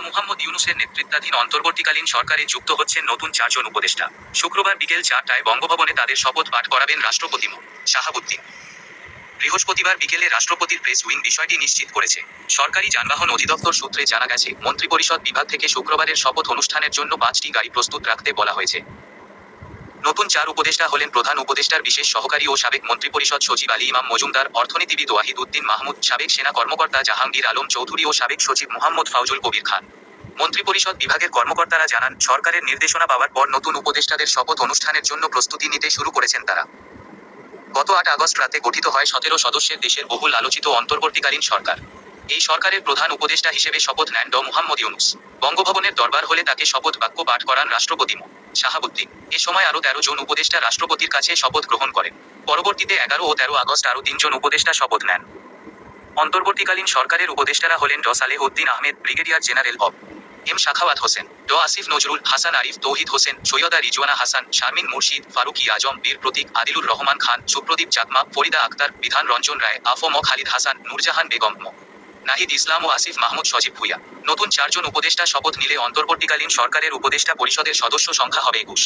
মুহাম্মদ ইউনূসের নেতৃত্বাধীন অন্তর্বর্তীকালীন সরকারে যুক্ত হচ্ছেন নতুন 4 জন উপদেষ্টা। শুক্রবার বিকেল 4টায় বঙ্গভবনে তাদের শপথ পাঠ করাবেন রাষ্ট্রপতি মো. শাহাবুদ্দিন। বৃহস্পতিবার বিকেলে রাষ্ট্রপতির প্রেস উইং বিষয়টি নিশ্চিত করেছে। সরকারি যানবাহন অধিদপ্তর সূত্রে জানা গেছে, মন্ত্রিপরিষদ বিভাগ থেকে শুক্রবারের শপথ অনুষ্ঠানের জন্য 5টি গাড়ি প্রস্তুত রাখতে বলা হয়েছে। নতুন 4 উপদেষ্টা হলেন প্রধান উপদেষ্টার বিশেষ সহকারী ও সাবেক মন্ত্রিপরিষদ সচিব আলী ইমাম মজুমদার, অর্থনীতিবিদ ওয়াহিদ উদ্দিন মাহমুদ, সাবেক সেনা কর্মকর্তা জাহাঙ্গীর আলম চৌধুরী ও সাবেক সচিব মুহাম্মদ ফাউজুল কবির খান। মন্ত্রিপরিষদ বিভাগের কর্মকর্তারা জানান, সরকারের নির্দেশনা পাওয়ার পর নতুন উপদেষ্টাদের শপথ অনুষ্ঠানের জন্য প্রস্তুতি নিতে শুরু করেছেন তারা। গত 8 আগস্ট রাতে গঠিত হয় 17 সদস্যের দেশের বহুল আলোচিত অন্তর্বর্তীকালীন সরকার। এই সরকারের প্রধান উপদেষ্টা হিসেবে শপথ নেন মুহাম্মদ ইউনূস। বঙ্গভবনের দরবার হলে তাকে শপথ বাক্য পাঠ করান রাষ্ট্রপতি মো. শাহাবুদ্দিন। এ সময় আরও 13 জন উপদেষ্টা রাষ্ট্রপতির কাছে শপথ গ্রহণ করেন। পরবর্তীতে 11 ও 13 আগস্ট আরও 3 জন উপদেষ্টা শপথ নেন। অন্তর্বর্তীকালীন সরকারের উপদেষ্টারা হলেন Saleh Uddin Ahmed, brigadier general M Sakhawat Hossain, Asif Nazrul, Hasan Arif, Touhid Hossain, Syeda Rizwana Hasan, Sharmin Murshid, Faruki আজম, বীর প্রতীক, আদিলুর রহমান খান, সুপ্রদীপ চাকমা, ফরিদা আক্তার, বিধান রঞ্জন রায়, আফম খালিদ হাসান, নূরজাহান বেগম মো. নাহিদ ইসলাম ও আসিফ মাহমুদ সজীব ভুইয়া। নতুন 4 জন উপদেষ্টা শপথ নিলে অন্তর্বর্তীকালীন সরকারের উপদেষ্টা পরিষদের সদস্য সংখ্যা হবে 21।